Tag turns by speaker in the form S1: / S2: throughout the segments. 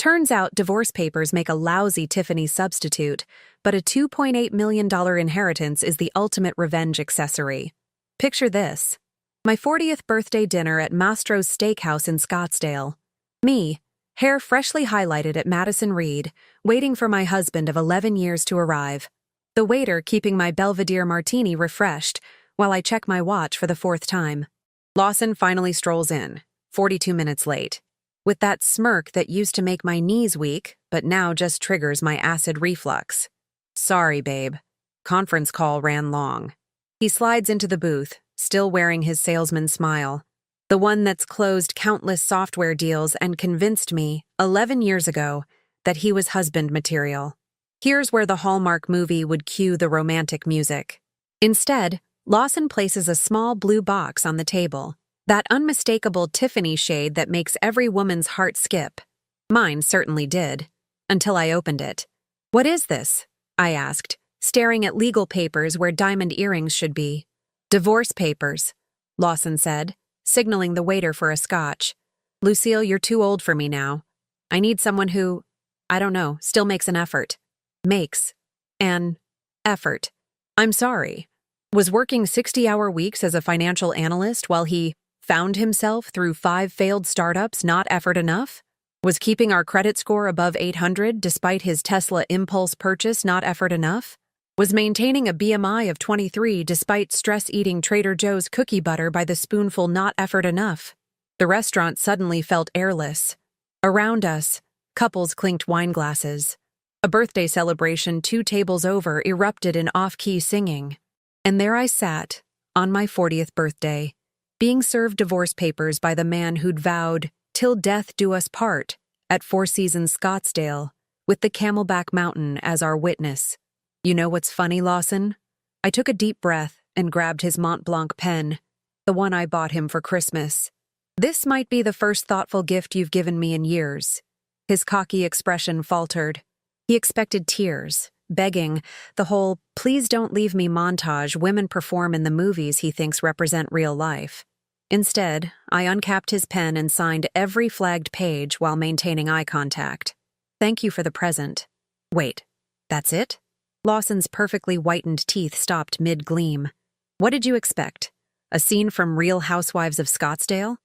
S1: Turns out divorce papers make a lousy Tiffany substitute, but a $2.8 million inheritance is the ultimate revenge accessory. Picture this. My 40th birthday dinner at Mastro's Steakhouse in Scottsdale. Me, hair freshly highlighted at Madison Reed, waiting for my husband of 11 years to arrive. The waiter keeping my Belvedere martini refreshed while I check my watch for the fourth time. Lawson finally strolls in, 42 minutes late, with that smirk that used to make my knees weak, but now just triggers my acid reflux. Sorry, babe. Conference call ran long. He slides into the booth, still wearing his salesman smile. The one that's closed countless software deals and convinced me, 11 years ago, that he was husband material. Here's where the Hallmark movie would cue the romantic music. Instead, Lawson places a small blue box on the table, that unmistakable Tiffany shade that makes every woman's heart skip. Mine certainly did, until I opened it. "What is this?" I asked, staring at legal papers where diamond earrings should be. "Divorce papers," Lawson said, signaling the waiter for a scotch. "Lucille, you're too old for me now. I need someone who, I don't know, still makes an effort. Makes an effort. I'm sorry. Was working 60-hour weeks as a financial analyst while he found himself through 5 failed startups not effort enough? Was keeping our credit score above 800 despite his Tesla impulse purchase not effort enough? Was maintaining a BMI of 23 despite stress-eating Trader Joe's cookie butter by the spoonful not effort enough? The restaurant suddenly felt airless. Around us, couples clinked wine glasses. A birthday celebration 2 tables over erupted in off-key singing. And there I sat, on my 40th birthday, being served divorce papers by the man who'd vowed, "Till death do us part," at Four Seasons Scottsdale, with the Camelback Mountain as our witness. You know what's funny, Lawson? I took a deep breath and grabbed his Mont Blanc pen, the one I bought him for Christmas. "This might be the first thoughtful gift you've given me in years." His cocky expression faltered. He expected tears, begging, the whole "please don't leave me" montage women perform in the movies he thinks represent real life. Instead, I uncapped his pen and signed every flagged page while maintaining eye contact. "Thank you for the present." "Wait, that's it?" Lawson's perfectly whitened teeth stopped mid-gleam. "What did you expect? A scene from Real Housewives of Scottsdale?"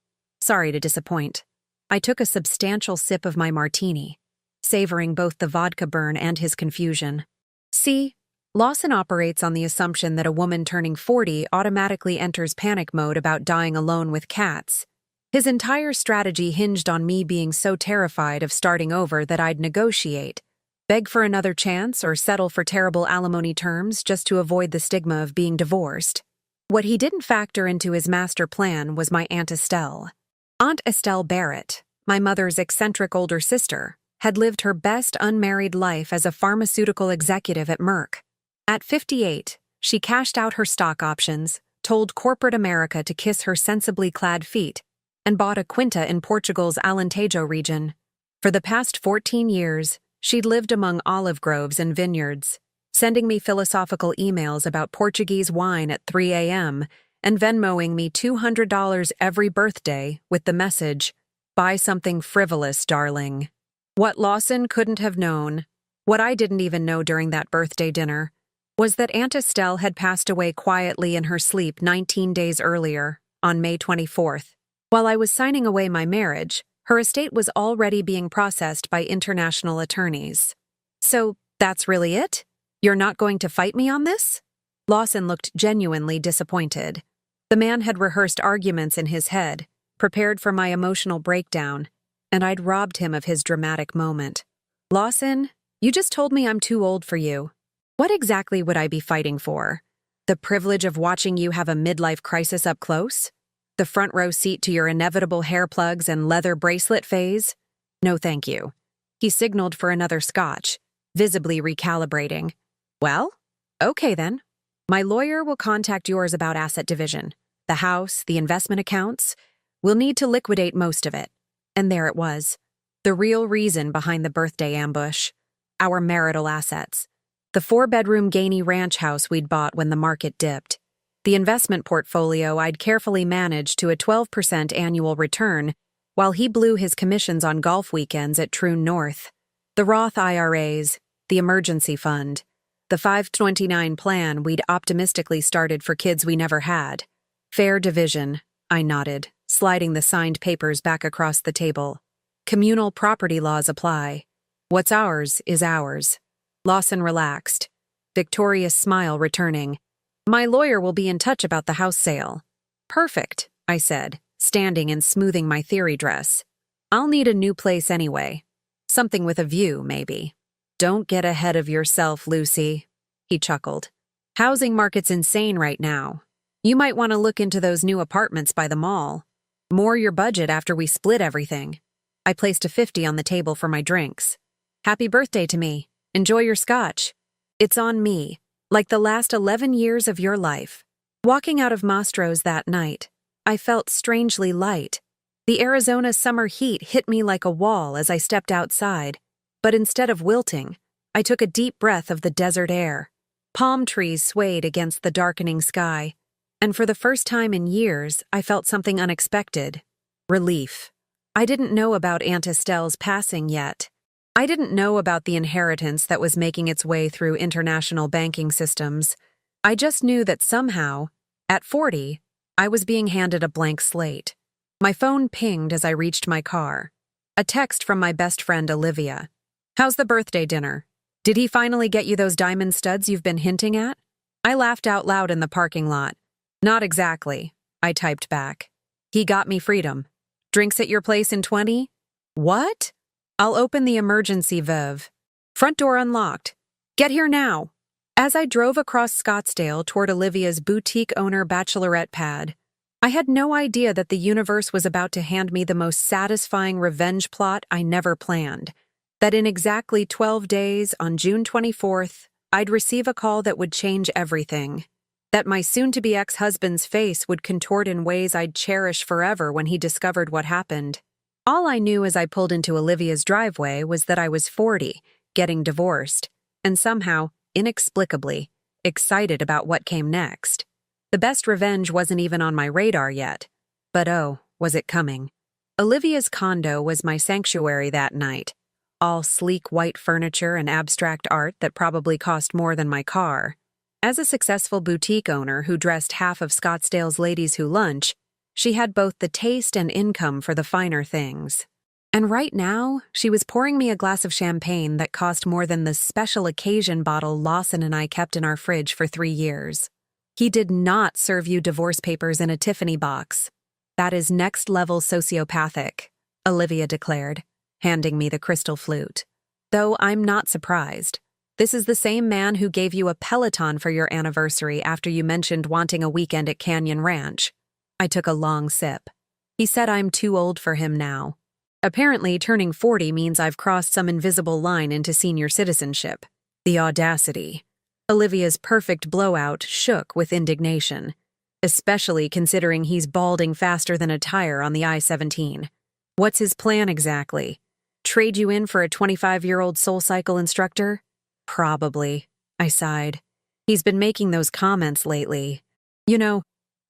S1: Sorry to disappoint. I took a substantial sip of my martini, savoring both the vodka burn and his confusion. See, Lawson operates on the assumption that a woman turning 40 automatically enters panic mode about dying alone with cats. His entire strategy hinged on me being so terrified of starting over that I'd negotiate, beg for another chance, or settle for terrible alimony terms just to avoid the stigma of being divorced. What he didn't factor into his master plan was my Aunt Estelle. Aunt Estelle Barrett, my mother's eccentric older sister, had lived her best unmarried life as a pharmaceutical executive at Merck. At 58, she cashed out her stock options, told corporate America to kiss her sensibly clad feet, and bought a quinta in Portugal's Alentejo region. For the past 14 years, she'd lived among olive groves and vineyards, sending me philosophical emails about Portuguese wine at 3 a.m. and Venmoing me $200 every birthday with the message, "Buy something frivolous, darling." What Lawson couldn't have known, what I didn't even know during that birthday dinner, was that Aunt Estelle had passed away quietly in her sleep 19 days earlier, on May 24th. While I was signing away my marriage, her estate was already being processed by international attorneys. "So, that's really it? You're not going to fight me on this?" Lawson looked genuinely disappointed. The man had rehearsed arguments in his head, prepared for my emotional breakdown, and I'd robbed him of his dramatic moment. "Lawson, you just told me I'm too old for you. What exactly would I be fighting for? The privilege of watching you have a midlife crisis up close? The front row seat to your inevitable hair plugs and leather bracelet phase? No thank you." He signaled for another scotch, visibly recalibrating. "Well, okay then. My lawyer will contact yours about asset division. The house, the investment accounts. We'll need to liquidate most of it." And there it was. The real reason behind the birthday ambush. Our marital assets. The 4-bedroom Gainey ranch house we'd bought when the market dipped. The investment portfolio I'd carefully managed to a 12% annual return while he blew his commissions on golf weekends at True North. The Roth IRAs, the emergency fund, the 529 plan we'd optimistically started for kids we never had. Fair division, I nodded, sliding the signed papers back across the table. Communal property laws apply. What's ours is ours. Lawson relaxed, Victoria's smile returning. My lawyer will be in touch about the house sale. Perfect, I said, standing and smoothing my theory dress. I'll need a new place anyway. Something with a view, maybe. Don't get ahead of yourself, Lucy, he chuckled. Housing market's insane right now. You might want to look into those new apartments by the mall. More your budget after we split everything. I placed a 50 on the table for my drinks. Happy birthday to me. Enjoy your scotch. It's on me, like the last 11 years of your life. Walking out of Mastro's that night, I felt strangely light. The Arizona summer heat hit me like a wall as I stepped outside, but instead of wilting, I took a deep breath of the desert air. Palm trees swayed against the darkening sky, and for the first time in years, I felt something unexpected. Relief. I didn't know about Aunt Estelle's passing yet. I didn't know about the inheritance that was making its way through international banking systems. I just knew that somehow, at 40, I was being handed a blank slate. My phone pinged as I reached my car. A text from my best friend Olivia. How's the birthday dinner? Did he finally get you those diamond studs you've been hinting at? I laughed out loud in the parking lot. Not exactly, I typed back. He got me freedom. Drinks at your place in 20? What? I'll open the emergency valve. Front door unlocked. Get here now. As I drove across Scottsdale toward Olivia's boutique owner bachelorette pad, I had no idea that the universe was about to hand me the most satisfying revenge plot I never planned. That in exactly 12 days, on June 24th, I'd receive a call that would change everything. That my soon-to-be ex-husband's face would contort in ways I'd cherish forever when he discovered what happened. All I knew as I pulled into Olivia's driveway was that I was 40, getting divorced, and somehow, inexplicably, excited about what came next. The best revenge wasn't even on my radar yet. But oh, was it coming. Olivia's condo was my sanctuary that night. All sleek white furniture and abstract art that probably cost more than my car. As a successful boutique owner who dressed half of Scottsdale's ladies who lunch, she had both the taste and income for the finer things. And right now, she was pouring me a glass of champagne that cost more than the special occasion bottle Lawson and I kept in our fridge for 3 years. He did not serve you divorce papers in a Tiffany box. That is next-level sociopathic, Olivia declared, handing me the crystal flute. Though I'm not surprised. This is the same man who gave you a Peloton for your anniversary after you mentioned wanting a weekend at Canyon Ranch. I took a long sip. He said I'm too old for him now. Apparently, turning 40 means I've crossed some invisible line into senior citizenship. The audacity. Olivia's perfect blowout shook with indignation, especially considering he's balding faster than a tire on the I-17. What's his plan exactly? Trade you in for a 25-year-old SoulCycle instructor? Probably, I sighed. He's been making those comments lately. You know,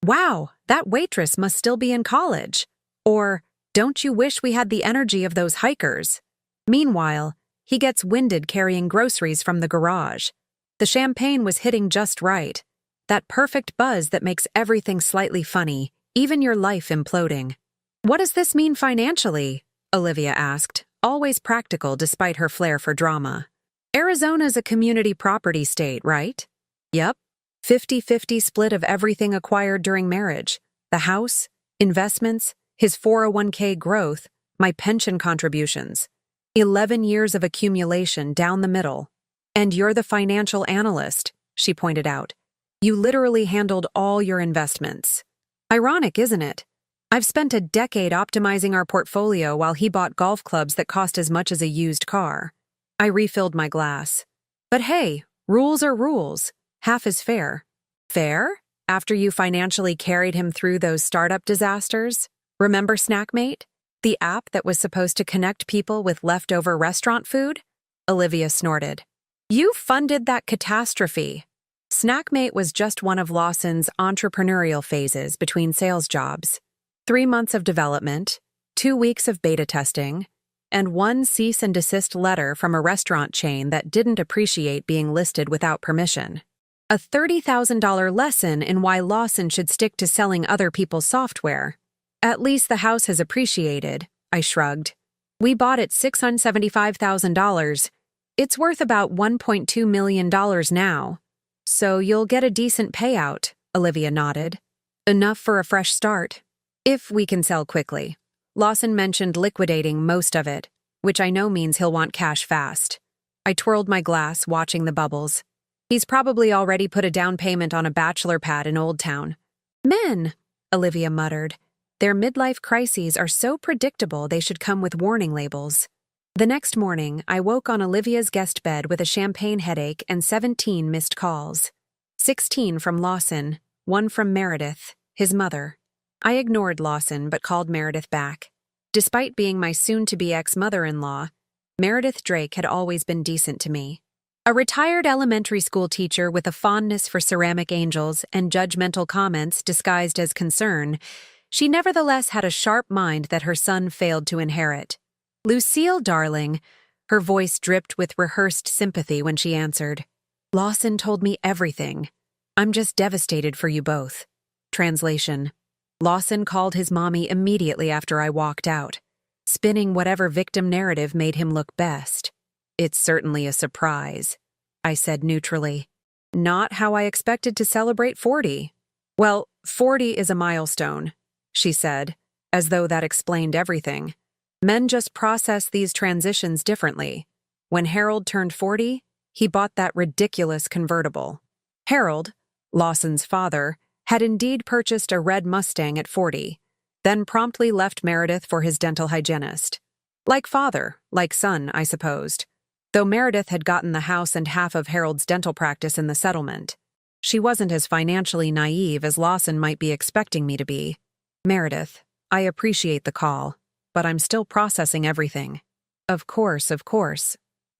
S1: wow, that waitress must still be in college. Or, don't you wish we had the energy of those hikers? Meanwhile, he gets winded carrying groceries from the garage. The champagne was hitting just right. That perfect buzz that makes everything slightly funny, even your life imploding. What does this mean financially? Olivia asked, always practical despite her flair for drama. Arizona's a community property state, right? Yep. 50-50 split of everything acquired during marriage. The house, investments, his 401k growth, my pension contributions. 11 years of accumulation down the middle. And you're the financial analyst, she pointed out. You literally handled all your investments. Ironic, isn't it? I've spent a decade optimizing our portfolio while he bought golf clubs that cost as much as a used car. I refilled my glass. But hey, rules are rules. Half is fair. Fair? After you financially carried him through those startup disasters? Remember Snackmate? The app that was supposed to connect people with leftover restaurant food? Olivia snorted. You funded that catastrophe. Snackmate was just one of Lawson's entrepreneurial phases between sales jobs. 3 months of development, 2 weeks of beta testing, and one cease and desist letter from a restaurant chain that didn't appreciate being listed without permission. A $30,000 lesson in why Lawson should stick to selling other people's software. At least the house has appreciated, I shrugged. We bought it $675,000. It's worth about $1.2 million now. So you'll get a decent payout, Olivia nodded. Enough for a fresh start. If we can sell quickly. Lawson mentioned liquidating most of it, which I know means he'll want cash fast. I twirled my glass, watching the bubbles. He's probably already put a down payment on a bachelor pad in Old Town. Men, Olivia muttered. Their midlife crises are so predictable they should come with warning labels. The next morning, I woke on Olivia's guest bed with a champagne headache and 17 missed calls. 16 from Lawson, 1 from Meredith, his mother. I ignored Lawson but called Meredith back. Despite being my soon-to-be ex-mother-in-law, Meredith Drake had always been decent to me. A retired elementary school teacher with a fondness for ceramic angels and judgmental comments disguised as concern, she nevertheless had a sharp mind that her son failed to inherit. "Lucille, darling," her voice dripped with rehearsed sympathy when she answered. "Lawson told me everything. I'm just devastated for you both." Translation. Lawson called his mommy immediately after I walked out, spinning whatever victim narrative made him look best. "It's certainly a surprise," I said neutrally. "Not how I expected to celebrate 40. Well, 40 is a milestone," she said, as though that explained everything. Men just process these transitions differently. When Harold turned 40, he bought that ridiculous convertible. Harold, Lawson's father, had indeed purchased a red Mustang at 40, then promptly left Meredith for his dental hygienist. Like father, like son, I supposed. Though Meredith had gotten the house and half of Harold's dental practice in the settlement. She wasn't as financially naive as Lawson might be expecting me to be. "Meredith, I appreciate the call, but I'm still processing everything." Of course.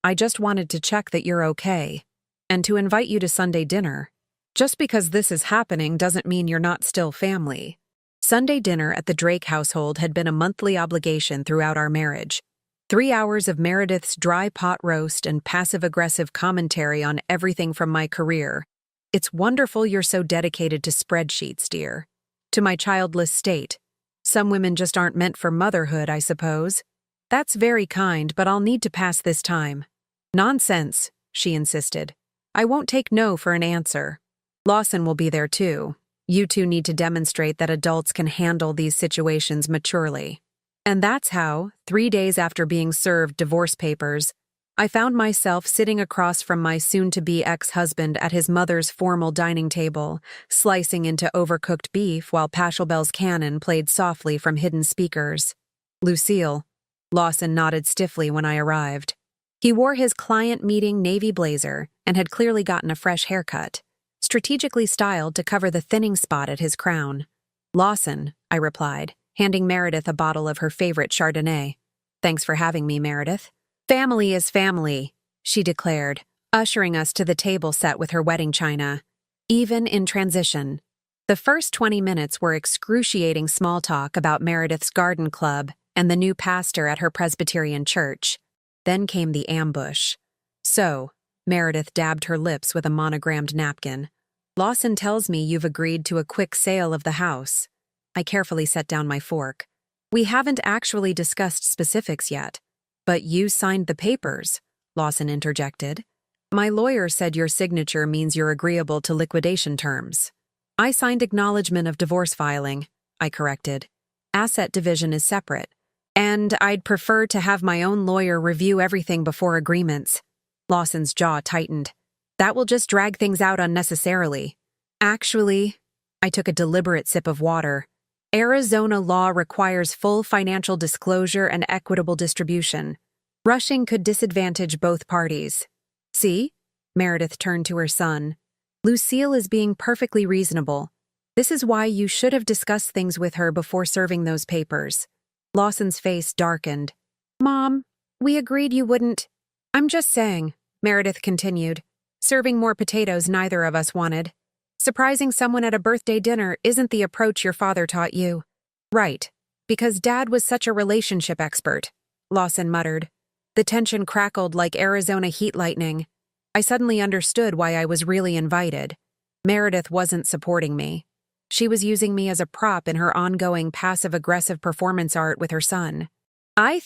S1: I just wanted to check that you're okay, and to invite you to Sunday dinner. Just because this is happening doesn't mean you're not still family. Sunday dinner at the Drake household had been a monthly obligation throughout our marriage. 3 hours of Meredith's dry pot roast and passive-aggressive commentary on everything from my career. "It's wonderful you're so dedicated to spreadsheets, dear. To my childless state. Some women just aren't meant for motherhood, I suppose. That's very kind, but I'll need to pass this time." "Nonsense," she insisted. "I won't take no for an answer. Lawson will be there too. You two need to demonstrate that adults can handle these situations maturely." And that's how, 3 days after being served divorce papers, I found myself sitting across from my soon-to-be ex-husband at his mother's formal dining table, slicing into overcooked beef while Pachelbel's Canon played softly from hidden speakers. "Lucille," Lawson nodded stiffly when I arrived. He wore his client meeting navy blazer and had clearly gotten a fresh haircut, strategically styled to cover the thinning spot at his crown. "Lawson," I replied, handing Meredith a bottle of her favorite Chardonnay. "Thanks for having me, Meredith." "Family is family," she declared, ushering us to the table set with her wedding china. Even in transition. The first 20 minutes were excruciating small talk about Meredith's garden club and the new pastor at her Presbyterian church. Then came the ambush. "So," Meredith dabbed her lips with a monogrammed napkin. "Lawson tells me you've agreed to a quick sale of the house." I carefully set down my fork. "We haven't actually discussed specifics yet." "But you signed the papers," Lawson interjected. "My lawyer said your signature means you're agreeable to liquidation terms." "I signed acknowledgement of divorce filing," I corrected. "Asset division is separate. And I'd prefer to have my own lawyer review everything before agreements." Lawson's jaw tightened. "That will just drag things out unnecessarily." "Actually," I took a deliberate sip of water. "Arizona law requires full financial disclosure and equitable distribution. Rushing could disadvantage both parties." "See?" Meredith turned to her son. "Lucille is being perfectly reasonable. This is why you should have discussed things with her before serving those papers." Lawson's face darkened. "Mom, we agreed you wouldn't—" "I'm just saying," Meredith continued, "serving more potatoes neither of us wanted. Surprising someone at a birthday dinner isn't the approach your father taught you." "Right," Because Dad was such a relationship expert, Lawson muttered. The tension crackled like Arizona heat lightning. I suddenly understood why I was really invited. Meredith wasn't supporting me. She was using me as a prop in her ongoing passive-aggressive performance art with her son. I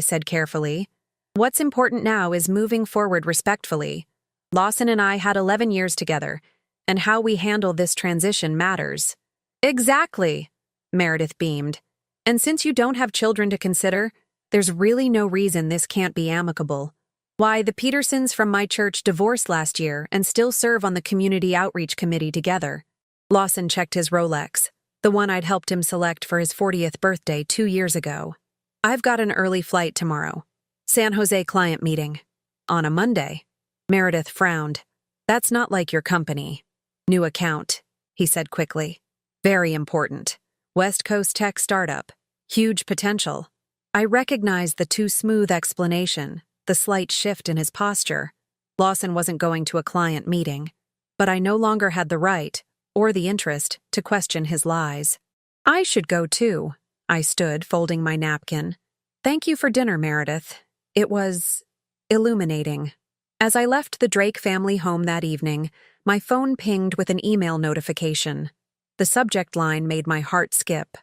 S1: said carefully, what's important now is moving forward respectfully. Lawson and I had 11 years together, and how we handle this transition matters. Exactly, Meredith beamed. And since you don't have children to consider, there's really no reason this can't be amicable. Why, the Petersons from my church divorced last year and still serve on the community outreach committee together. Lawson checked his Rolex, the one I'd helped him select for his 40th birthday 2 years ago. I've got an early flight tomorrow. San Jose client meeting. On a Monday. Meredith frowned. That's not like your company. New account, he said quickly. Very important. West Coast tech startup. Huge potential. I recognized the too smooth explanation, the slight shift in his posture. Lawson wasn't going to a client meeting, but I no longer had the right, or the interest, to question his lies. I should go too. I stood, folding my napkin. Thank you for dinner, Meredith. It was illuminating. As I left the Drake family home that evening, my phone pinged with an email notification. The subject line made my heart skip.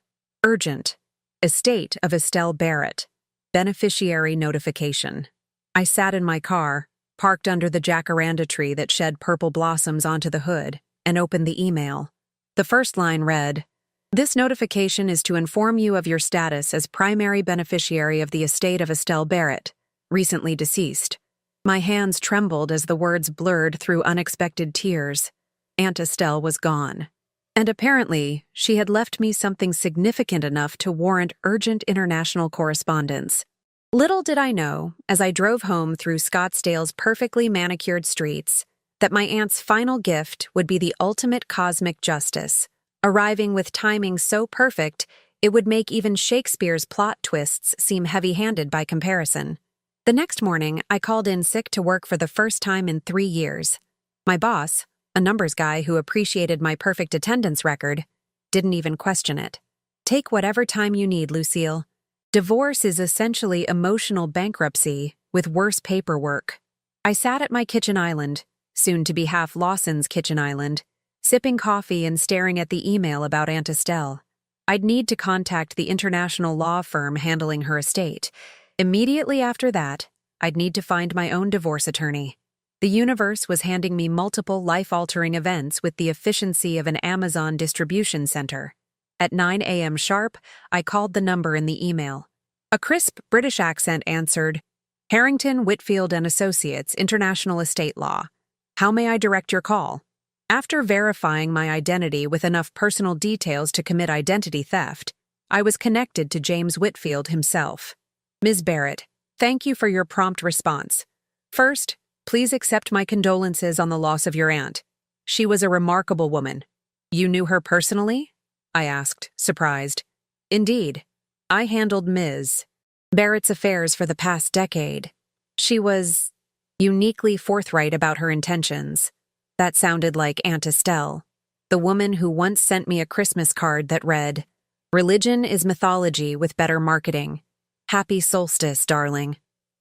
S1: Urgent. Estate of Estelle Barrett. Beneficiary notification. I sat in my car, parked under the jacaranda tree that shed purple blossoms onto the hood, and opened the email. The first line read, "This notification is to inform you of your status as primary beneficiary of the estate of Estelle Barrett, recently deceased." My hands trembled as the words blurred through unexpected tears. Aunt Estelle was gone. And apparently, she had left me something significant enough to warrant urgent international correspondence. Little did I know, as I drove home through Scottsdale's perfectly manicured streets, that my aunt's final gift would be the ultimate cosmic justice, arriving with timing so perfect it would make even Shakespeare's plot twists seem heavy-handed by comparison. The next morning, I called in sick to work for the first time in 3 years. My boss, a numbers guy who appreciated my perfect attendance record, didn't even question it. Take whatever time you need, Lucille. Divorce is essentially emotional bankruptcy with worse paperwork. I sat at my kitchen island, soon to be half Lawson's kitchen island, sipping coffee and staring at the email about Aunt Estelle. I'd need to contact the international law firm handling her estate. Immediately after that, I'd need to find my own divorce attorney. The universe was handing me multiple life-altering events with the efficiency of an Amazon distribution center. At 9 a.m. sharp, I called the number in the email. A crisp British accent answered, "Harrington, Whitfield and Associates, International Estate Law. How may I direct your call?" After verifying my identity with enough personal details to commit identity theft, I was connected to James Whitfield himself. "Ms. Barrett, thank you for your prompt response. First, please accept my condolences on the loss of your aunt. She was a remarkable woman. You knew her personally?" I asked, surprised. "Indeed. I handled Ms. Barrett's affairs for the past decade. She was uniquely forthright about her intentions." That sounded like Aunt Estelle, the woman who once sent me a Christmas card that read, "Religion is mythology with better marketing. Happy solstice, darling."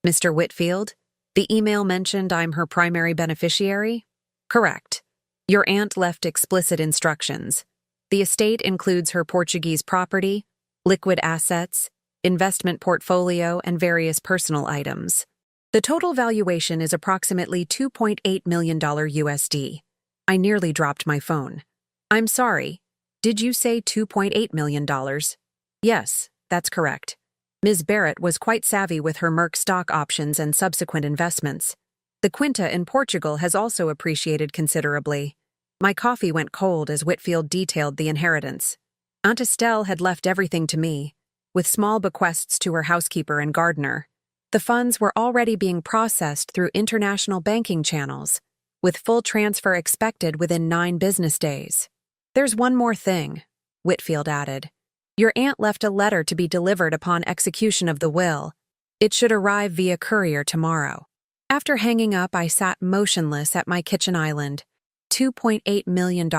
S1: Mr. Whitfield, the email mentioned I'm her primary beneficiary? Correct. Your aunt left explicit instructions. The estate includes her Portuguese property, liquid assets, investment portfolio, and various personal items. The total valuation is approximately $2.8 million USD. I nearly dropped my phone. I'm sorry. Did you say $2.8 million? Yes, that's correct. Ms. Barrett was quite savvy with her Merck stock options and subsequent investments. The Quinta in Portugal has also appreciated considerably. My coffee went cold as Whitfield detailed the inheritance. Aunt Estelle had left everything to me, with small bequests to her housekeeper and gardener. The funds were already being processed through international banking channels, with full transfer expected within 9 business days. There's one more thing, Whitfield added. Your aunt left a letter to be delivered upon execution of the will. It should arrive via courier tomorrow. After hanging up, I sat motionless at my kitchen island. $2.8 million.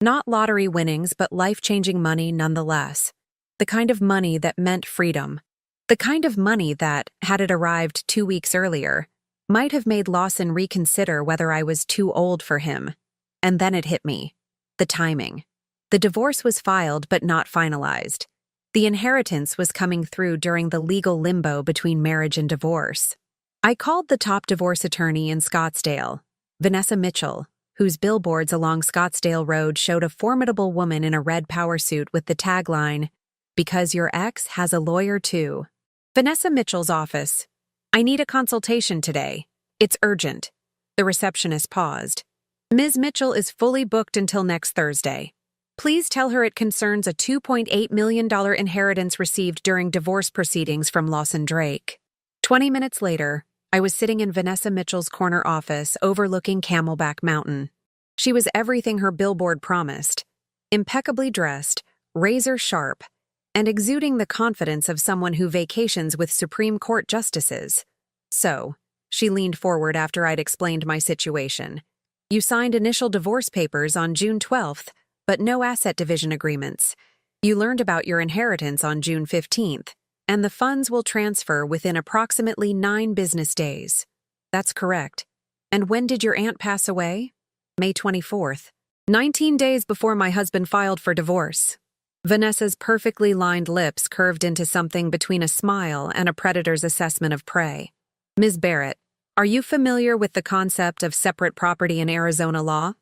S1: Not lottery winnings, but life-changing money nonetheless. The kind of money that meant freedom. The kind of money that, had it arrived 2 weeks earlier, might have made Lawson reconsider whether I was too old for him. And then it hit me. The timing. The divorce was filed but not finalized. The inheritance was coming through during the legal limbo between marriage and divorce. I called the top divorce attorney in Scottsdale, Vanessa Mitchell, whose billboards along Scottsdale Road showed a formidable woman in a red power suit with the tagline, "Because your ex has a lawyer too." Vanessa Mitchell's office. "I need a consultation today. It's urgent." The receptionist paused. "Ms. Mitchell is fully booked until next Thursday. Please tell her it concerns a $2.8 million inheritance received during divorce proceedings from Lawson Drake." 20 minutes later, I was sitting in Vanessa Mitchell's corner office overlooking Camelback Mountain. She was everything her billboard promised. Impeccably dressed, razor sharp, and exuding the confidence of someone who vacations with Supreme Court justices. "So," she leaned forward after I'd explained my situation, "you signed initial divorce papers on June 12th, but no asset division agreements. You learned about your inheritance on June 15th, and the funds will transfer within approximately 9 business days." "That's correct. And when did your aunt pass away?" "May 24th, 19 days before my husband filed for divorce." Vanessa's perfectly lined lips curved into something between a smile and a predator's assessment of prey. "Ms. Barrett, are you familiar with the concept of separate property in Arizona law?"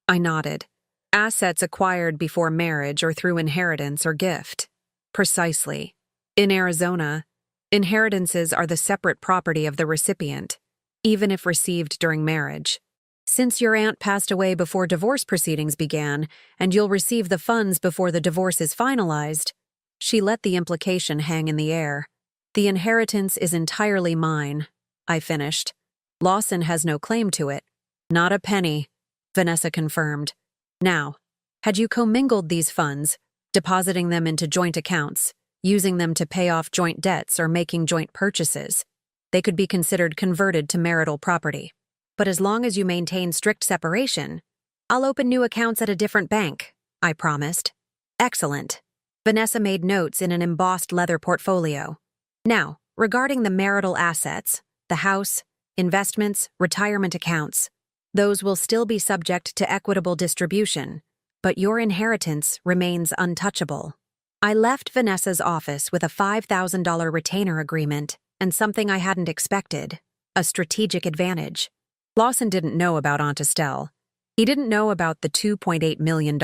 S1: I nodded. "Assets acquired before marriage or through inheritance or gift." "Precisely. In Arizona, inheritances are the separate property of the recipient, even if received during marriage. Since your aunt passed away before divorce proceedings began, and you'll receive the funds before the divorce is finalized," she let the implication hang in the air. "The inheritance is entirely mine," I finished. "Lawson has no claim to it." "Not a penny," Vanessa confirmed. "Now, had you commingled these funds, depositing them into joint accounts, using them to pay off joint debts or making joint purchases, they could be considered converted to marital property. But as long as you maintain strict separation, I'll open new accounts at a different bank," I promised. "Excellent." Vanessa made notes in an embossed leather portfolio. "Now, regarding the marital assets, the house, investments, retirement accounts, those will still be subject to equitable distribution, but your inheritance remains untouchable." I left Vanessa's office with a $5,000 retainer agreement and something I hadn't expected, a strategic advantage. Lawson didn't know about Aunt Estelle. He didn't know about the $2.8 million.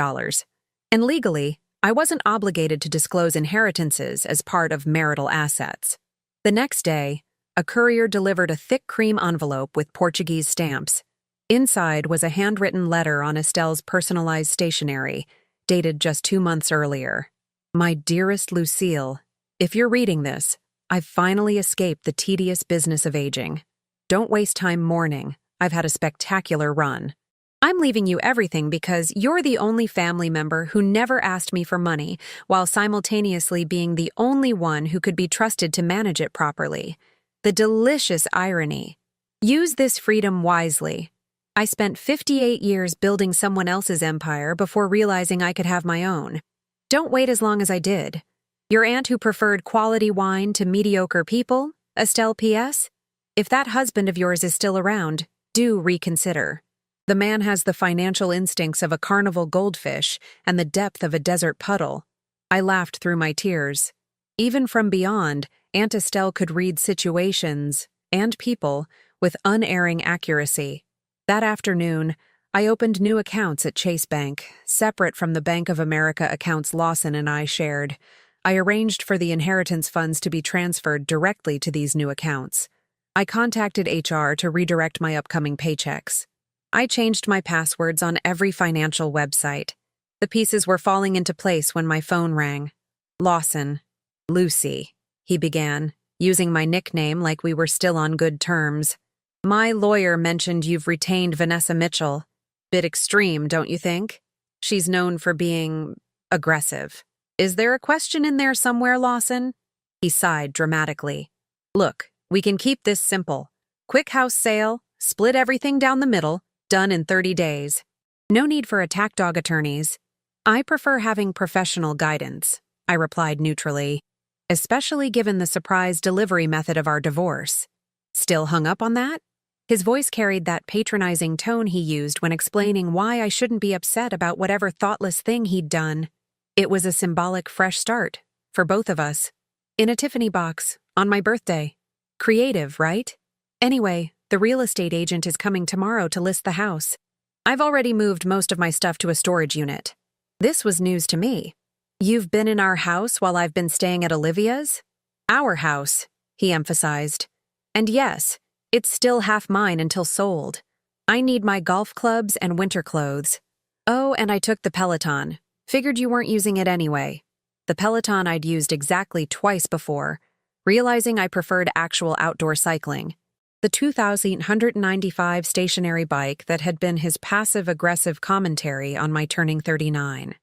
S1: And legally, I wasn't obligated to disclose inheritances as part of marital assets. The next day, a courier delivered a thick cream envelope with Portuguese stamps. Inside was a handwritten letter on Estelle's personalized stationery, dated just 2 months earlier. "My dearest Lucille, if you're reading this, I've finally escaped the tedious business of aging. Don't waste time mourning. I've had a spectacular run. I'm leaving you everything because you're the only family member who never asked me for money, while simultaneously being the only one who could be trusted to manage it properly. The delicious irony. Use this freedom wisely. I spent 58 years building someone else's empire before realizing I could have my own. Don't wait as long as I did. Your aunt who preferred quality wine to mediocre people, Estelle P.S.? If that husband of yours is still around, do reconsider. The man has the financial instincts of a carnival goldfish and the depth of a desert puddle." I laughed through my tears. Even from beyond, Aunt Estelle could read situations and people with unerring accuracy. That afternoon, I opened new accounts at Chase Bank, separate from the Bank of America accounts Lawson and I shared. I arranged for the inheritance funds to be transferred directly to these new accounts. I contacted HR to redirect my upcoming paychecks. I changed my passwords on every financial website. The pieces were falling into place when my phone rang. "Lawson. Lucy," he began, using my nickname like we were still on good terms. "My lawyer mentioned you've retained Vanessa Mitchell. Bit extreme, don't you think? She's known for being aggressive. Is there a question in there somewhere, Lawson?" He sighed dramatically. "Look, we can keep this simple. Quick house sale, split everything down the middle, done in 30 days. No need for attack dog attorneys. I prefer having professional guidance. I replied neutrally, especially given the surprise delivery method of our divorce. Still hung up on that? His voice carried that patronizing tone he used when explaining why I shouldn't be upset about whatever thoughtless thing he'd done. It was a symbolic fresh start, for both of us. In a Tiffany box, on my birthday. Creative, right? Anyway, the real estate agent is coming tomorrow to list the house. I've already moved most of my stuff to a storage unit. This was news to me. You've been in our house while I've been staying at Olivia's? Our house, he emphasized. And yes, it's still half mine until sold. I need my golf clubs and winter clothes. Oh, and I took the Peloton. Figured you weren't using it anyway. The Peloton I'd used exactly twice before, realizing I preferred actual outdoor cycling. The 2,195 stationary bike that had been his passive-aggressive commentary on my turning 39.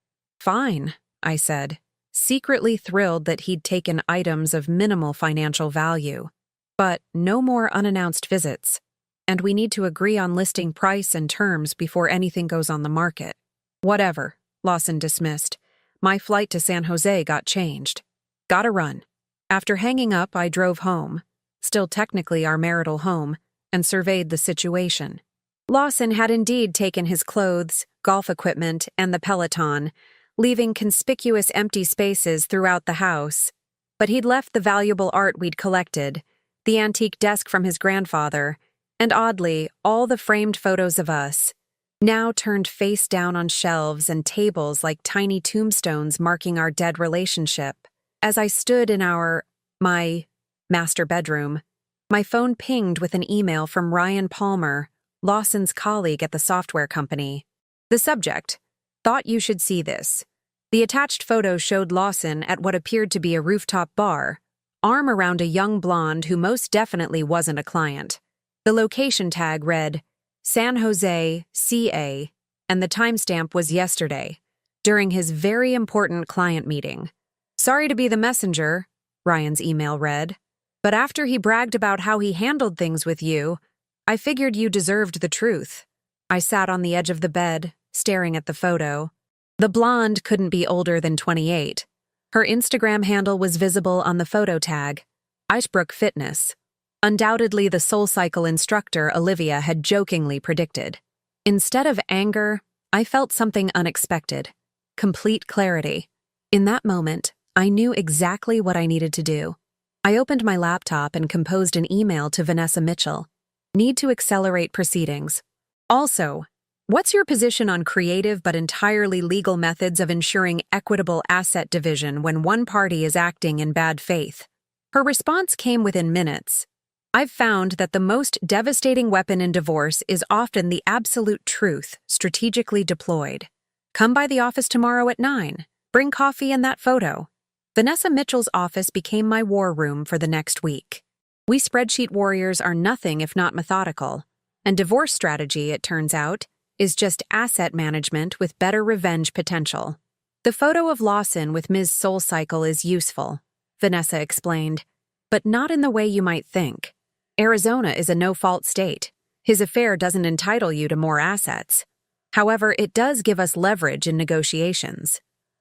S1: Fine, I said, secretly thrilled that he'd taken items of minimal financial value. But no more unannounced visits. And we need to agree on listing price and terms before anything goes on the market. Whatever, Lawson dismissed. My flight to San Jose got changed. Gotta run. After hanging up, I drove home, still technically our marital home, and surveyed the situation. Lawson had indeed taken his clothes, golf equipment, and the Peloton, leaving conspicuous empty spaces throughout the house. But he'd left the valuable art we'd collected, the antique desk from his grandfather, and oddly, all the framed photos of us, now turned face down on shelves and tables like tiny tombstones marking our dead relationship. As I stood in my master bedroom, my phone pinged with an email from Ryan Palmer, Lawson's colleague at the software company. The subject: thought you should see this. The attached photo showed Lawson at what appeared to be a rooftop bar, arm around a young blonde who most definitely wasn't a client. The location tag read, San Jose, CA, and the timestamp was yesterday, during his very important client meeting. Sorry to be the messenger, Ryan's email read, but after he bragged about how he handled things with you, I figured you deserved the truth. I sat on the edge of the bed, staring at the photo. The blonde couldn't be older than 28. Her Instagram handle was visible on the photo tag, Icebrook Fitness. Undoubtedly the SoulCycle instructor Olivia had jokingly predicted. Instead of anger, I felt something unexpected. Complete clarity. In that moment, I knew exactly what I needed to do. I opened my laptop and composed an email to Vanessa Mitchell. Need to accelerate proceedings. Also, what's your position on creative but entirely legal methods of ensuring equitable asset division when one party is acting in bad faith? Her response came within minutes. I've found that the most devastating weapon in divorce is often the absolute truth, strategically deployed. Come by the office tomorrow at 9. Bring coffee and that photo. Vanessa Mitchell's office became my war room for the next week. We spreadsheet warriors are nothing if not methodical, and divorce strategy, it turns out, is just asset management with better revenge potential. The photo of Lawson with Ms. SoulCycle is useful, Vanessa explained, but not in the way you might think. Arizona is a no-fault state. His affair doesn't entitle you to more assets. However, it does give us leverage in negotiations.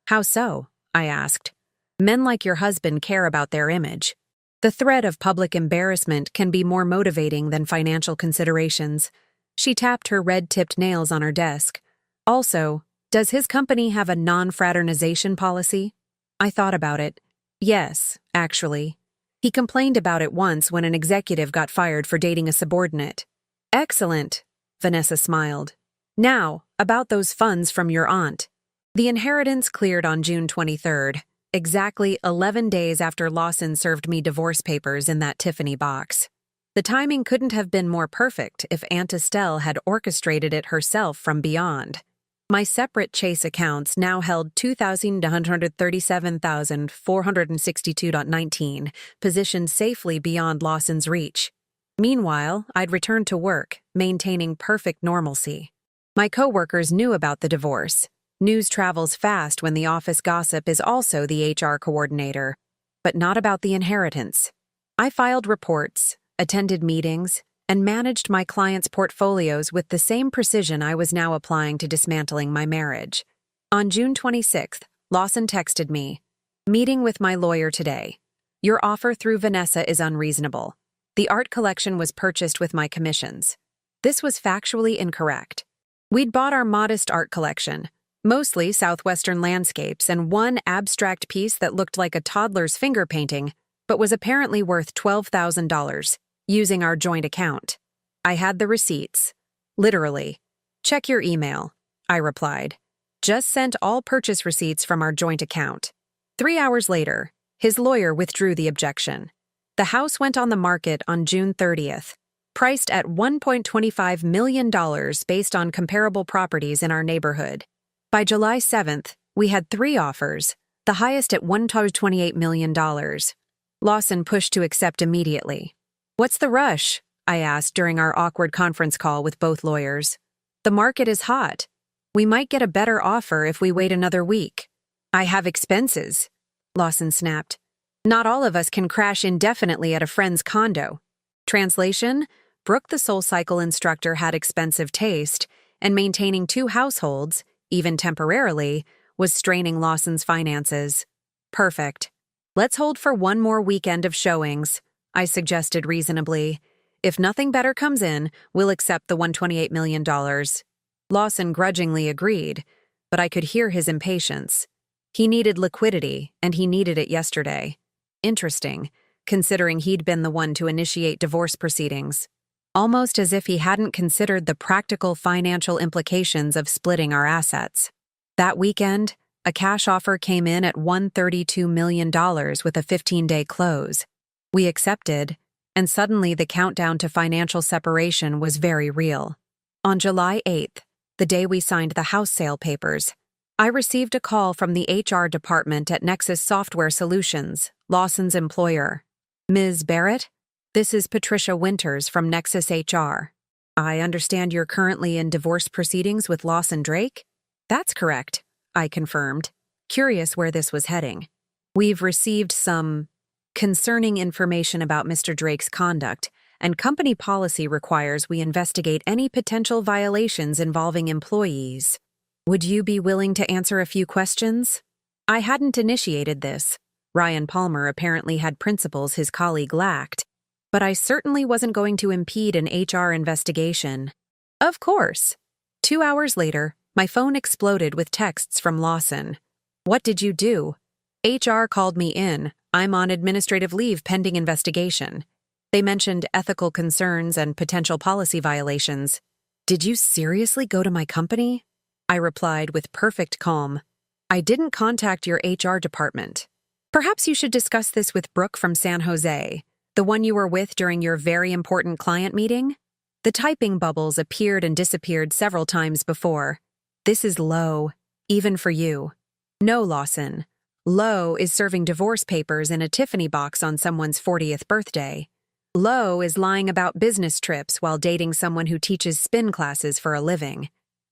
S1: How so? I asked. Men like your husband care about their image. The threat of public embarrassment can be more motivating than financial considerations. She tapped her red-tipped nails on her desk. Also, does his company have a non-fraternization policy? I thought about it. Yes, actually. He complained about it once when an executive got fired for dating a subordinate. Excellent, Vanessa smiled. Now, about those funds from your aunt. The inheritance cleared on June 23rd, exactly 11 days after Lawson served me divorce papers in that Tiffany box. The timing couldn't have been more perfect if Aunt Estelle had orchestrated it herself from beyond. My separate Chase accounts now held $2,137,462.19, positioned safely beyond Lawson's reach. Meanwhile, I'd returned to work, maintaining perfect normalcy. My coworkers knew about the divorce. News travels fast when the office gossip is also the HR coordinator, but not about the inheritance. I filed reports, attended meetings, and managed my clients' portfolios with the same precision I was now applying to dismantling my marriage. On June 26th, Lawson texted me, Meeting with my lawyer today. Your offer through Vanessa is unreasonable. The art collection was purchased with my commissions. This was factually incorrect. We'd bought our modest art collection, mostly southwestern landscapes and one abstract piece that looked like a toddler's finger painting, but was apparently worth $12,000, using our joint account. I had the receipts. Literally. Check your email, I replied. Just sent all purchase receipts from our joint account. 3 hours later, his lawyer withdrew the objection. The house went on the market on June 30th, priced at $1.25 million based on comparable properties in our neighborhood. By July 7th, we had 3 offers, the highest at $1.28 million. Lawson pushed to accept immediately. What's the rush? I asked during our awkward conference call with both lawyers. The market is hot. We might get a better offer if we wait another week. I have expenses, Lawson snapped. Not all of us can crash indefinitely at a friend's condo. Translation: Brooke the SoulCycle instructor had expensive taste, and maintaining 2 households, even temporarily, was straining Lawson's finances. Perfect. Let's hold for one more weekend of showings, I suggested reasonably. If nothing better comes in, we'll accept the $128 million. Lawson grudgingly agreed, but I could hear his impatience. He needed liquidity, and he needed it yesterday. Interesting, considering he'd been the one to initiate divorce proceedings. Almost as if he hadn't considered the practical financial implications of splitting our assets. That weekend, a cash offer came in at $132 million with a 15-day close. We accepted, and suddenly the countdown to financial separation was very real. On July 8th, the day we signed the house sale papers, I received a call from the HR department at Nexus Software Solutions, Lawson's employer. Ms. Barrett, this is Patricia Winters from Nexus HR. I understand you're currently in divorce proceedings with Lawson Drake? That's correct, I confirmed, curious where this was heading. We've received some concerning information about Mr. Drake's conduct, and company policy requires we investigate any potential violations involving employees. Would you be willing to answer a few questions? I hadn't initiated this. Ryan Palmer apparently had principles his colleague lacked, but I certainly wasn't going to impede an HR investigation. Of course. 2 hours later, my phone exploded with texts from Lawson. What did you do? HR called me in. I'm on administrative leave pending investigation. They mentioned ethical concerns and potential policy violations. Did you seriously go to my company? I replied with perfect calm. I didn't contact your HR department. Perhaps you should discuss this with Brooke from San Jose, the one you were with during your very important client meeting. The typing bubbles appeared and disappeared several times before. This is low, even for you. No, Lawson. Low is serving divorce papers in a Tiffany box on someone's 40th birthday. Low is lying about business trips while dating someone who teaches spin classes for a living.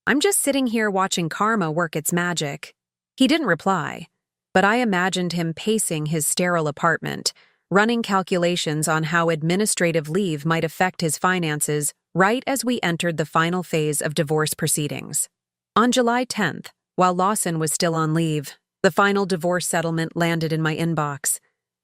S1: I'm just sitting here watching karma work its magic. He didn't reply, but I imagined him pacing his sterile apartment, running calculations on how administrative leave might affect his finances right as we entered the final phase of divorce proceedings. On July 10th, while Lawson was still on leave, the final divorce settlement landed in my inbox.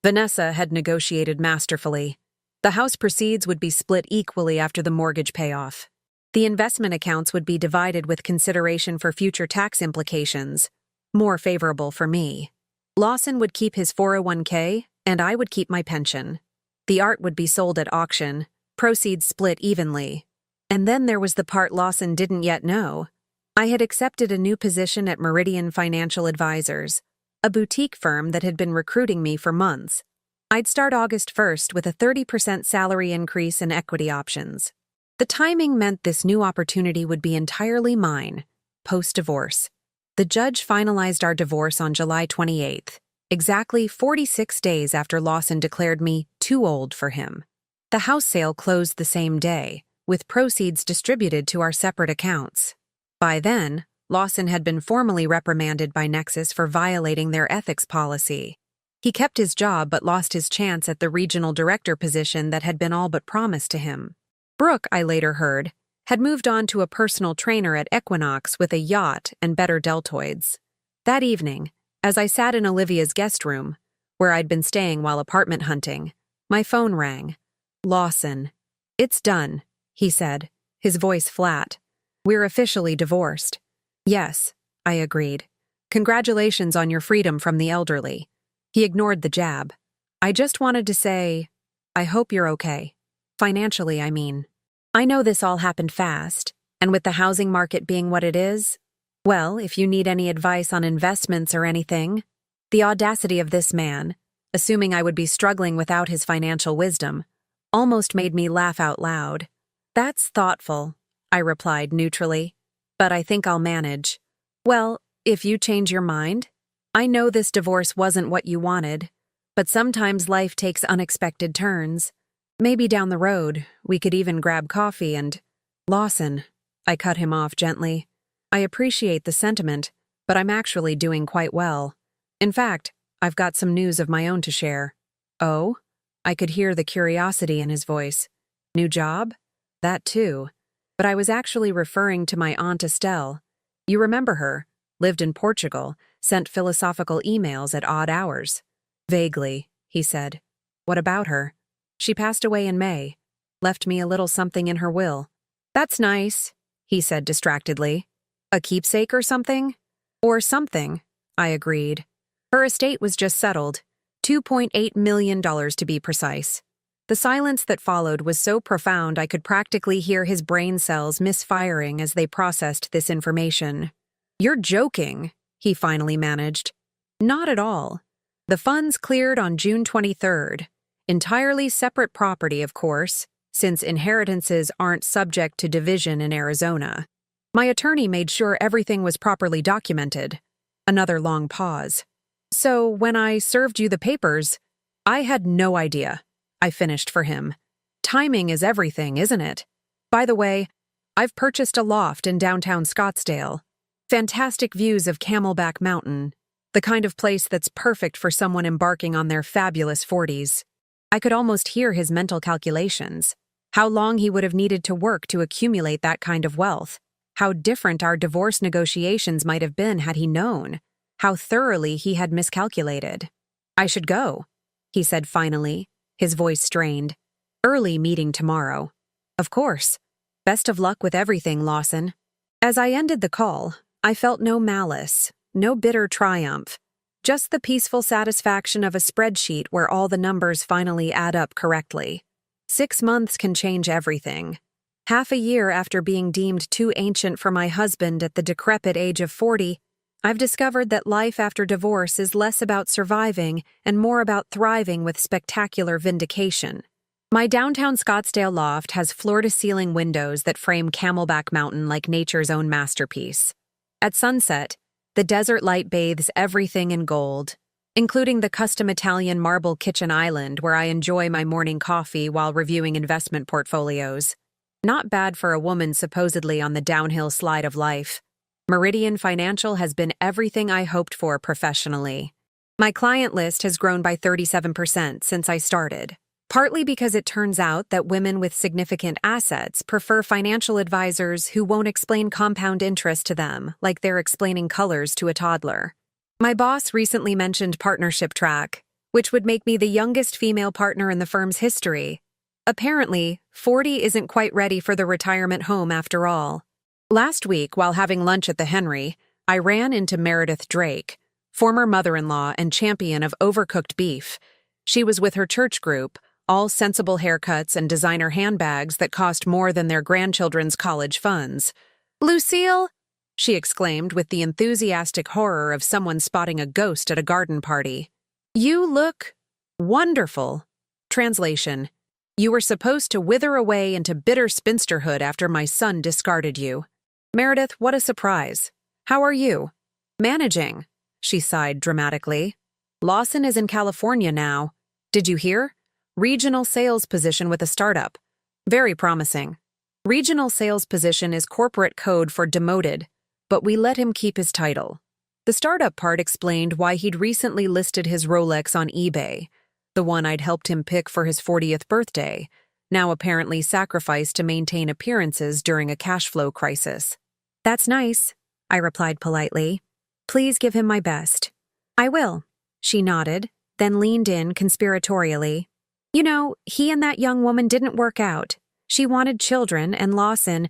S1: Vanessa had negotiated masterfully. The house proceeds would be split equally after the mortgage payoff. The investment accounts would be divided with consideration for future tax implications, more favorable for me. Lawson would keep his 401k, and I would keep my pension. The art would be sold at auction, proceeds split evenly. And then there was the part Lawson didn't yet know. I had accepted a new position at Meridian Financial Advisors, a boutique firm that had been recruiting me for months. I'd start August 1st with a 30% salary increase and equity options. The timing meant this new opportunity would be entirely mine, post-divorce. The judge finalized our divorce on July 28th, exactly 46 days after Lawson declared me too old for him. The house sale closed the same day, with proceeds distributed to our separate accounts. By then, Lawson had been formally reprimanded by Nexus for violating their ethics policy. He kept his job but lost his chance at the regional director position that had been all but promised to him. Brooke, I later heard, had moved on to a personal trainer at Equinox with a yacht and better deltoids. That evening, As I sat in Olivia's guest room, where I'd been staying while apartment hunting, my phone rang. Lawson. "It's done," he said, his voice flat. "We're officially divorced." "Yes," I agreed. "Congratulations on your freedom from the elderly." He ignored the jab. "I just wanted to say, I hope you're okay. Financially, I mean. I know this all happened fast, and with the housing market being what it is, well, if you need any advice on investments or anything." The audacity of this man, assuming I would be struggling without his financial wisdom, almost made me laugh out loud. "That's thoughtful," I replied neutrally. "But I think I'll manage." "Well, if you change your mind. I know this divorce wasn't what you wanted, but sometimes life takes unexpected turns. Maybe down the road, we could even grab coffee and—" "Lawson," I cut him off gently. "I appreciate the sentiment, but I'm actually doing quite well. In fact, I've got some news of my own to share." "Oh?" I could hear the curiosity in his voice. "New job?" "That too. But I was actually referring to my Aunt Estelle. You remember her? Lived in Portugal, sent philosophical emails at odd hours." "Vaguely," he said. "What about her?" "She passed away in May. Left me a little something in her will." "That's nice," he said distractedly. "A keepsake or something?" "Or something," I agreed. Her estate was just settled, $2.8 million to be precise. The silence that followed was so profound I could practically hear his brain cells misfiring as they processed this information. "You're joking," he finally managed. "Not at all. The funds cleared on June 23rd. Entirely separate property, of course, since inheritances aren't subject to division in Arizona. My attorney made sure everything was properly documented." Another long pause. "So when I served you the papers, I had no idea," I finished for him. "Timing is everything, isn't it? By the way, I've purchased a loft in downtown Scottsdale. Fantastic views of Camelback Mountain, the kind of place that's perfect for someone embarking on their fabulous 40s. I could almost hear his mental calculations. How long he would have needed to work to accumulate that kind of wealth. How different our divorce negotiations might have been had he known. How thoroughly he had miscalculated. "I should go," he said finally, his voice strained. "Early meeting tomorrow." "Of course. Best of luck with everything, Lawson." As I ended the call, I felt no malice, no bitter triumph, just the peaceful satisfaction of a spreadsheet where all the numbers finally add up correctly. 6 months can change everything. Half a year after being deemed too ancient for my husband at the decrepit age of 40, I've discovered that life after divorce is less about surviving and more about thriving with spectacular vindication. My downtown Scottsdale loft has floor-to-ceiling windows that frame Camelback Mountain like nature's own masterpiece. At sunset, the desert light bathes everything in gold, including the custom Italian marble kitchen island where I enjoy my morning coffee while reviewing investment portfolios. Not bad for a woman supposedly on the downhill slide of life. Meridian Financial has been everything I hoped for professionally. My client list has grown by 37% since I started, partly because it turns out that women with significant assets prefer financial advisors who won't explain compound interest to them like they're explaining colors to a toddler. My boss recently mentioned partnership track, which would make me the youngest female partner in the firm's history. Apparently, 40 isn't quite ready for the retirement home after all. Last week, while having lunch at the Henry, I ran into Meredith Drake, former mother-in-law and champion of overcooked beef. She was with her church group, all sensible haircuts and designer handbags that cost more than their grandchildren's college funds. "Lucille!" she exclaimed with the enthusiastic horror of someone spotting a ghost at a garden party. "You look wonderful." Translation: "You were supposed to wither away into bitter spinsterhood after my son discarded you." "Meredith, what a surprise. How are you?" "Managing," she sighed dramatically. "Lawson is in California now. Did you hear? Regional sales position with a startup. Very promising. Regional sales position is corporate code for demoted, but we let him keep his title." The startup part explained why he'd recently listed his Rolex on eBay, the one I'd helped him pick for his 40th birthday, now apparently sacrificed to maintain appearances during a cash flow crisis. "That's nice," I replied politely. "Please give him my best." I will. She nodded, then leaned in conspiratorially. You know, he and that young woman didn't work out. She wanted children, and Lawson,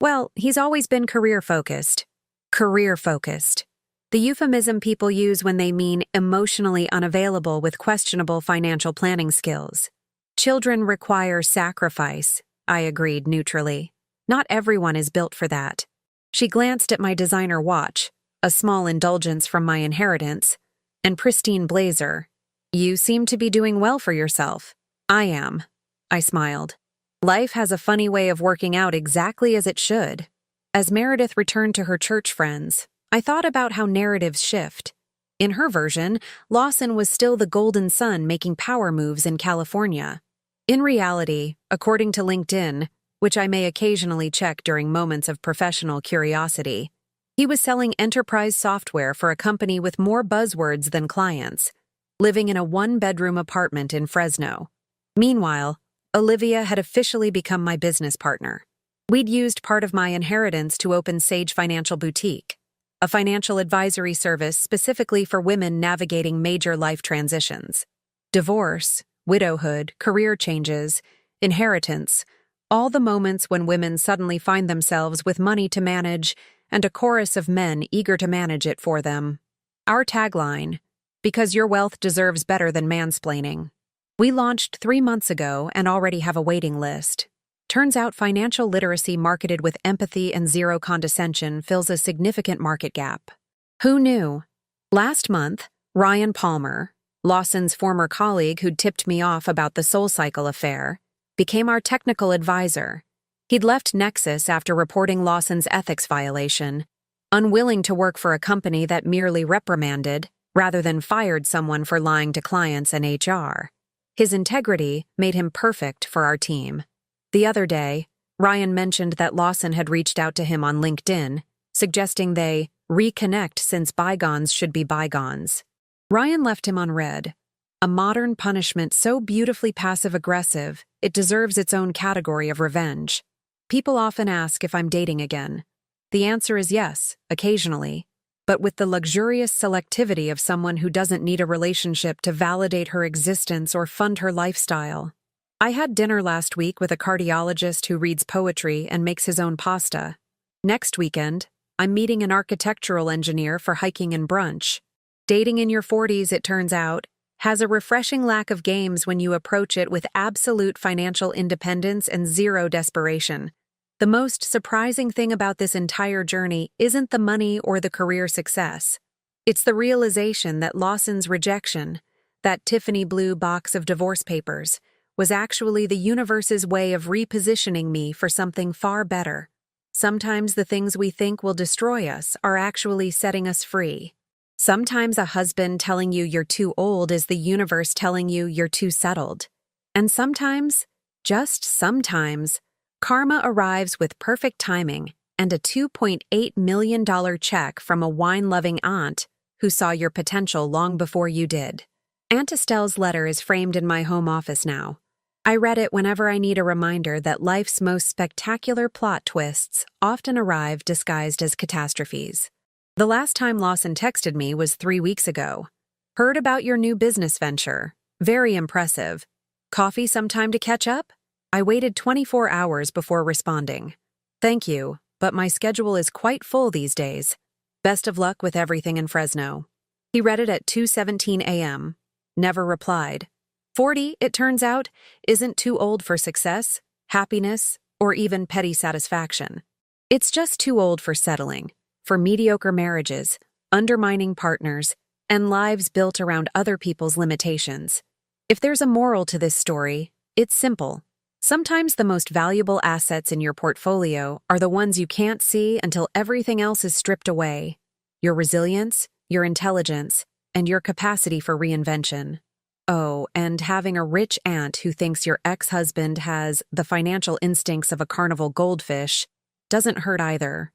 S1: well, he's always been career-focused. Career-focused. The euphemism people use when they mean emotionally unavailable with questionable financial planning skills. Children require sacrifice, I agreed neutrally. Not everyone is built for that. She glanced at my designer watch, a small indulgence from my inheritance, and pristine blazer. You seem to be doing well for yourself. I am. I smiled. Life has a funny way of working out exactly as it should. As Meredith returned to her church friends, I thought about how narratives shift. In her version, Lawson was still the golden son making power moves in California. In reality, according to LinkedIn, which I may occasionally check during moments of professional curiosity, he was selling enterprise software for a company with more buzzwords than clients, living in a one-bedroom apartment in Fresno. Meanwhile, Olivia had officially become my business partner. We'd used part of my inheritance to open Sage Financial Boutique, a financial advisory service specifically for women navigating major life transitions. Divorce, widowhood, career changes, inheritance, all the moments when women suddenly find themselves with money to manage and a chorus of men eager to manage it for them. Our tagline, because your wealth deserves better than mansplaining. We launched 3 months ago and already have a waiting list. Turns out financial literacy marketed with empathy and zero condescension fills a significant market gap. Who knew? Last month, Ryan Palmer, Lawson's former colleague who'd tipped me off about the SoulCycle affair, became our technical advisor. He'd left Nexus after reporting Lawson's ethics violation, unwilling to work for a company that merely reprimanded, rather than fired someone for lying to clients and HR. His integrity made him perfect for our team. The other day, Ryan mentioned that Lawson had reached out to him on LinkedIn, suggesting they reconnect since bygones should be bygones. Ryan left him on read. A modern punishment so beautifully passive-aggressive, it deserves its own category of revenge. People often ask if I'm dating again. The answer is yes, occasionally, but with the luxurious selectivity of someone who doesn't need a relationship to validate her existence or fund her lifestyle. I had dinner last week with a cardiologist who reads poetry and makes his own pasta. Next weekend, I'm meeting an architectural engineer for hiking and brunch. Dating in your 40s, it turns out, has a refreshing lack of games when you approach it with absolute financial independence and zero desperation. The most surprising thing about this entire journey isn't the money or the career success. It's the realization that Lawson's rejection, that Tiffany blue box of divorce papers, was actually the universe's way of repositioning me for something far better. Sometimes the things we think will destroy us are actually setting us free. Sometimes a husband telling you you're too old is the universe telling you you're too settled. And sometimes, just sometimes, karma arrives with perfect timing and a $2.8 million check from a wine-loving aunt who saw your potential long before you did. Aunt Estelle's letter is framed in my home office now. I read it whenever I need a reminder that life's most spectacular plot twists often arrive disguised as catastrophes. The last time Lawson texted me was 3 weeks ago. Heard about your new business venture. Very impressive. Coffee sometime to catch up? I waited 24 hours before responding. Thank you, but my schedule is quite full these days. Best of luck with everything in Fresno. He read it at 2:17 a.m. Never replied. 40, it turns out, isn't too old for success, happiness, or even petty satisfaction. It's just too old for settling, for mediocre marriages, undermining partners, and lives built around other people's limitations. If there's a moral to this story, it's simple. Sometimes the most valuable assets in your portfolio are the ones you can't see until everything else is stripped away. Your resilience, your intelligence, and your capacity for reinvention. Oh, and having a rich aunt who thinks your ex-husband has the financial instincts of a carnival goldfish doesn't hurt either.